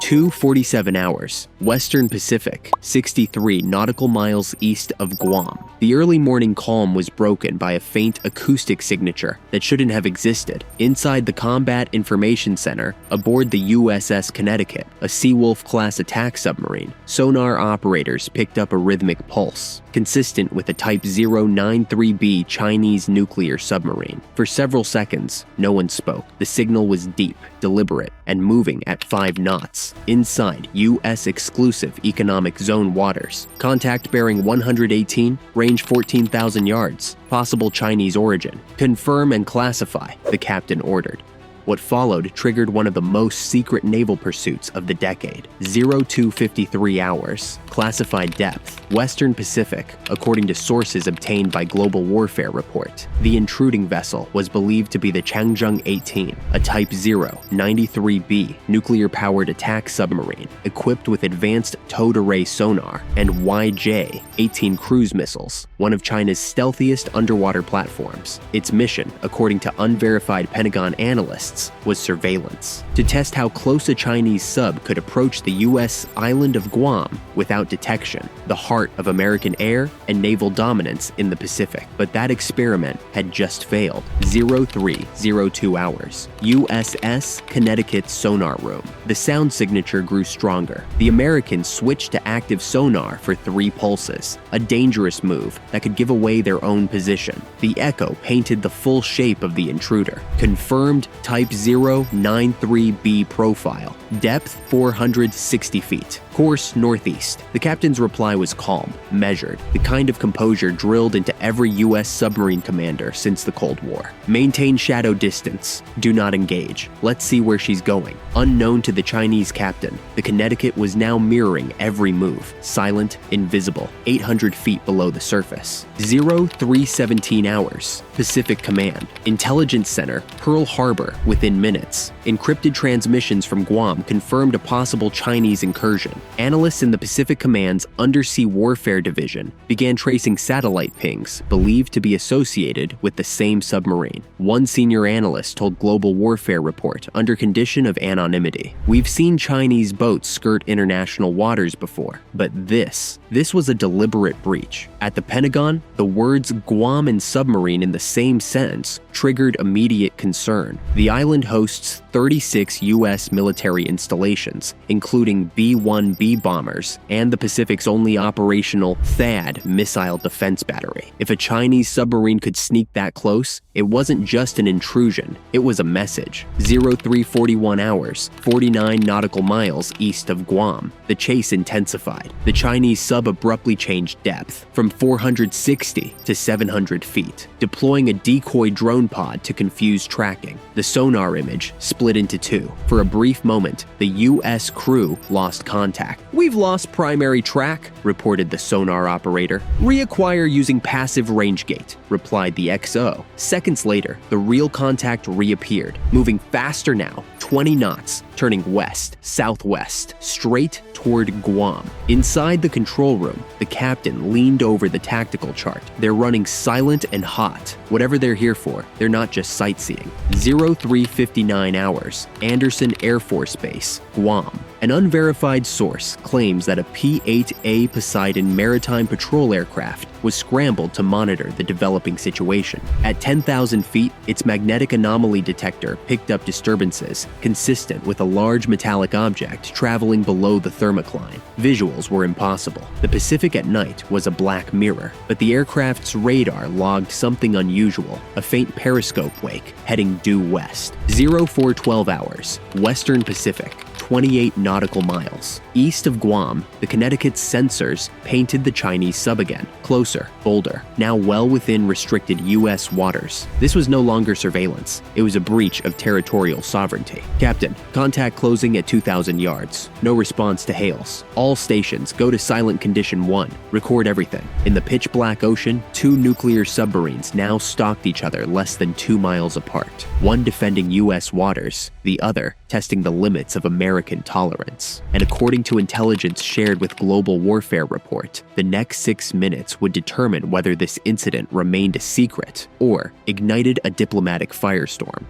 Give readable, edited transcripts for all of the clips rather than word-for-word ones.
2:47 hours, Western Pacific, 63 nautical miles east of Guam. The early morning calm was broken by a faint acoustic signature that shouldn't have existed. Inside the Combat Information Center, aboard the USS Connecticut, a Seawolf-class attack submarine, sonar operators picked up a rhythmic pulse, consistent with a Type 093B Chinese nuclear submarine. For several seconds, no one spoke. The signal was deep, deliberate, and moving at 5 knots. Inside U.S.-exclusive economic zone waters. Contact bearing 118, range 14,000 yards. Possible Chinese origin. Confirm and classify, the captain ordered. What followed triggered one of the most secret naval pursuits of the decade. 02:53 hours. Classified depth. Western Pacific, according to sources obtained by Global Warfare Report. The intruding vessel was believed to be the Changzheng-18, a Type 093B nuclear-powered attack submarine equipped with advanced towed array sonar and YJ-18 cruise missiles, one of China's stealthiest underwater platforms. Its mission, according to unverified Pentagon analysts, was surveillance, to test how close a Chinese sub could approach the U.S. island of Guam without detection, the heart of American air and naval dominance in the Pacific. But that experiment had just failed. 03:02 hours, USS Connecticut sonar room. The sound signature grew stronger. The Americans switched to active sonar for 3 pulses, a dangerous move that could give away their own position. The echo painted the full shape of the intruder. Confirmed Type 093B profile. Depth 460 feet. Course northeast. The captain's reply was calm, measured, the kind of composure drilled into every U.S. submarine commander since the Cold War. Maintain shadow distance. Do not engage. Let's see where she's going. Unknown to the Chinese captain, the Connecticut was now mirroring every move, silent, invisible, 800 feet below the surface. 03:17 hours. Pacific Command. Intelligence Center, Pearl Harbor, within minutes. Encrypted transmissions from Guam confirmed a possible Chinese incursion. Analysts in the Pacific Command's Undersea Warfare Division began tracing satellite pings believed to be associated with the same submarine. One senior analyst told Global Warfare Report under condition of anonymity, "We've seen Chinese boats skirt international waters before, but this was a deliberate breach." At the Pentagon, the words Guam and submarine in the same sentence triggered immediate concern. The island hosts 36 U.S. military installations, including B-1B bombers and the Pacific's only operational THAAD missile defense battery. If a Chinese submarine could sneak that close, it wasn't just an intrusion, it was a message. 03:41 hours, 49 nautical miles east of Guam. The chase intensified. The Chinese sub abruptly changed depth from 460 to 700 feet, deploying a decoy drone pod to confuse tracking. The sonar image split into 2. For a brief moment, the U.S. crew lost contact. "We've lost primary track," reported the sonar operator. "Reacquire using passive range gate," replied the XO. Seconds later, the real contact reappeared, moving faster now, 20 knots, turning west, southwest, straight toward Guam. Inside the control room, the captain leaned over the tactical chart. "They're running silent and hot. Whatever they're here for, they're not just sightseeing." 03:59 hours, Anderson Air Force Base, Guam. An unverified source claims that a P-8 Poseidon maritime patrol aircraft was scrambled to monitor the developing situation. At 10,000 feet, its magnetic anomaly detector picked up disturbances consistent with a large metallic object traveling below the thermocline. Visuals were impossible. The Pacific at night was a black mirror, but the aircraft's radar logged something unusual, a faint periscope wake heading due west. 04:12 hours, Western Pacific, 28 nautical miles. East of Guam, the Connecticut's sensors painted the Chinese sub again, closer, bolder, now well within restricted U.S. waters. This was no longer surveillance. It was a breach of territorial sovereignty. "Captain, contact closing at 2,000 yards. No response to hails. All stations go to silent condition 1. Record everything." In the pitch-black ocean, 2 nuclear submarines now stalked each other less than 2 miles apart. One defending U.S. waters, the other testing the limits of American tolerance. And according to intelligence shared with Global Warfare Report, the next 6 minutes would determine whether this incident remained a secret or ignited a diplomatic firestorm.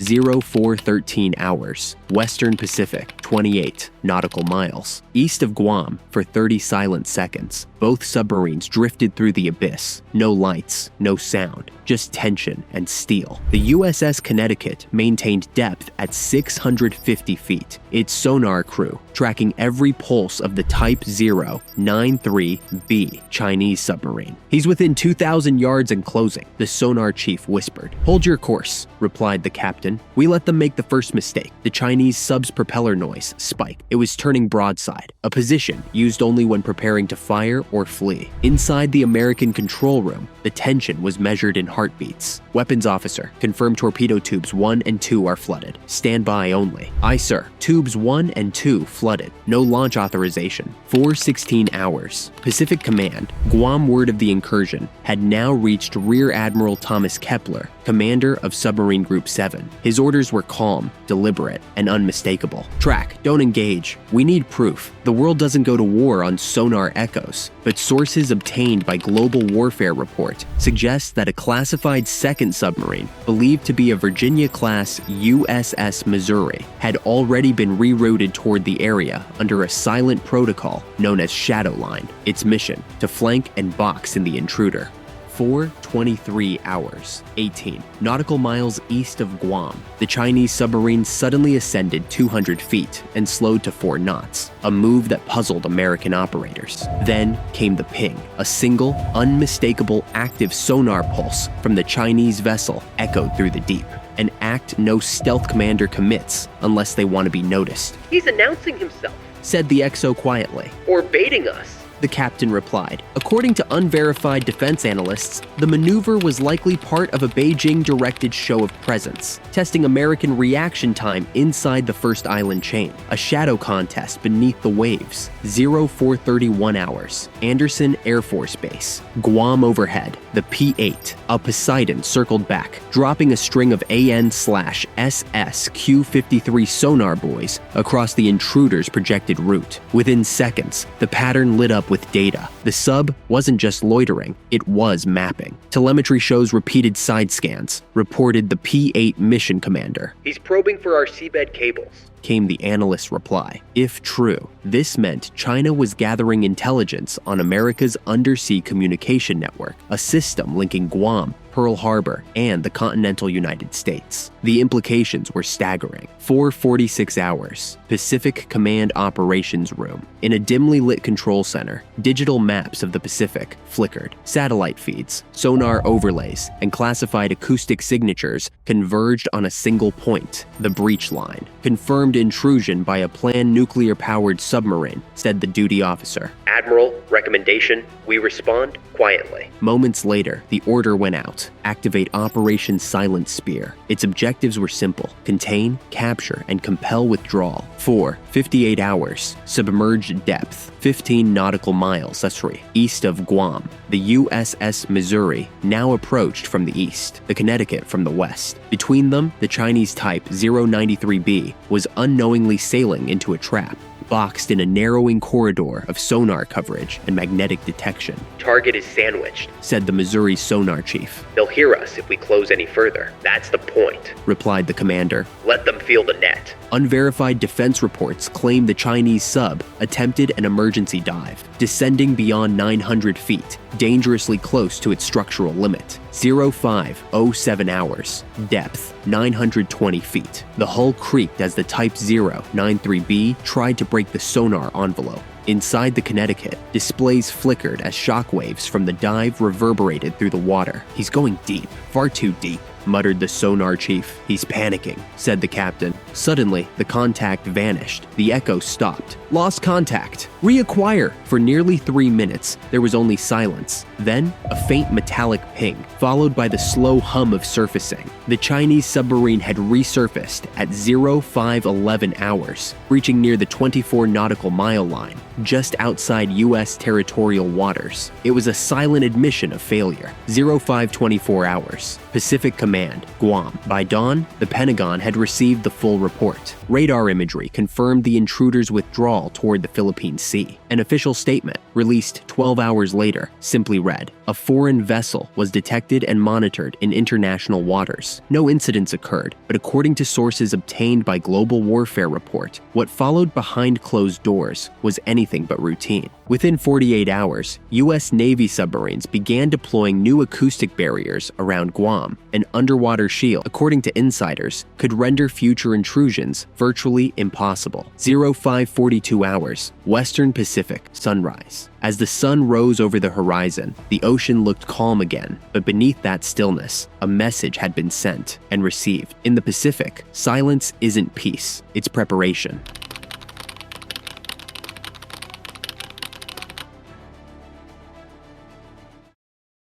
0413 hours, Western Pacific, 28 nautical miles, east of Guam for 30 silent seconds. Both submarines drifted through the abyss. No lights, no sound, just tension and steel. The USS Connecticut maintained depth at 650 feet. Its sonar crew tracking every pulse of the Type 093B Chinese submarine. "He's within 2,000 yards and closing," the sonar chief whispered. "Hold your course," replied the captain. "We let them make the first mistake." The Chinese sub's propeller noise spiked. It was turning broadside, a position used only when preparing to fire or flee. Inside the American control room, the tension was measured in heartbeats. "Weapons officer, confirm torpedo tubes 1 and 2 are flooded. Stand by only." "Aye, sir. Tubes 1 and 2 flooded. No launch authorization." 4:16 hours. Pacific Command, Guam word of the incursion, had now reached Rear Admiral Thomas Kepler, commander of Submarine Group 7. His orders were calm, deliberate, and unmistakable. "Track, don't engage. We need proof. The world doesn't go to war on sonar echoes." But sources obtained by Global Warfare Report suggest that a classified second submarine, believed to be a Virginia-class USS Missouri, had already been rerouted toward the area under a silent protocol known as Shadow Line. Its mission, to flank and box in the intruder. 4:23 hours, 18 nautical miles east of Guam, the Chinese submarine suddenly ascended 200 feet and slowed to 4 knots, a move that puzzled American operators. Then came the ping. A single, unmistakable active sonar pulse from the Chinese vessel echoed through the deep. An act no stealth commander commits unless they want to be noticed. "He's announcing himself," said the XO quietly. "or baiting us," the captain replied. According to unverified defense analysts, the maneuver was likely part of a Beijing-directed show of presence, testing American reaction time inside the first island chain, a shadow contest beneath the waves. 0431 hours, Anderson Air Force Base, Guam overhead, the P-8, a Poseidon circled back, dropping a string of AN/SS Q-53 sonar buoys across the intruder's projected route. Within seconds, the pattern lit up with data. The sub wasn't just loitering, it was mapping. Telemetry shows repeated side scans, reported the P-8 mission commander. "He's probing for our seabed cables," came the analyst's reply. If true, this meant China was gathering intelligence on America's undersea communication network, a system linking Guam, Pearl Harbor, and the continental United States. The implications were staggering. 4:46 hours, Pacific Command Operations Room. In a dimly lit control center, digital maps of the Pacific flickered. Satellite feeds, sonar overlays, and classified acoustic signatures converged on a single point, the breach line. "Confirmed intrusion by a planned nuclear-powered submarine," said the duty officer. "Admiral, recommendation, we respond quietly." Moments later, the order went out. Activate Operation Silent Spear. Its objectives were simple: contain, capture, and compel withdrawal. 4:58 hours, submerged depth, 15 nautical miles, east of Guam. The USS Missouri now approached from the east, the Connecticut from the west. Between them, the Chinese Type 093B was unknowingly sailing into a trap, boxed in a narrowing corridor of sonar coverage and magnetic detection. "Target is sandwiched," said the Missouri sonar chief. "They'll hear us if we close any further. That's the point," replied the commander. "Let them feel the net." Unverified defense reports claim the Chinese sub attempted an emergency dive, descending beyond 900 feet, dangerously close to its structural limit. 0507 hours, depth 920 feet. The hull creaked as the Type 093B tried to break the sonar envelope. Inside the Connecticut, displays flickered as shockwaves from the dive reverberated through the water. "He's going deep, far too deep," muttered the sonar chief. "He's panicking," said the captain. Suddenly, the contact vanished. The echo stopped. "Lost contact. Reacquire." For nearly 3 minutes, there was only silence. Then, a faint metallic ping, followed by the slow hum of surfacing. The Chinese submarine had resurfaced at 0511 hours, reaching near the 24 nautical mile line, just outside U.S. territorial waters. It was a silent admission of failure. 0524 hours, Pacific Command, Guam. By dawn, the Pentagon had received the full report. Radar imagery confirmed the intruder's withdrawal toward the Philippine Sea. An official statement, released 12 hours later, simply read, "A foreign vessel was detected and monitored in international waters. No incidents occurred, but according to sources obtained by Global Warfare Report, what followed behind closed doors was anything but routine." Within 48 hours, U.S. Navy submarines began deploying new acoustic barriers around Guam. An underwater shield, according to insiders, could render future intrusions virtually impossible. 0542 hours, Western Pacific, sunrise. As the sun rose over the horizon, the ocean looked calm again, but beneath that stillness, a message had been sent and received. In the Pacific, silence isn't peace, it's preparation.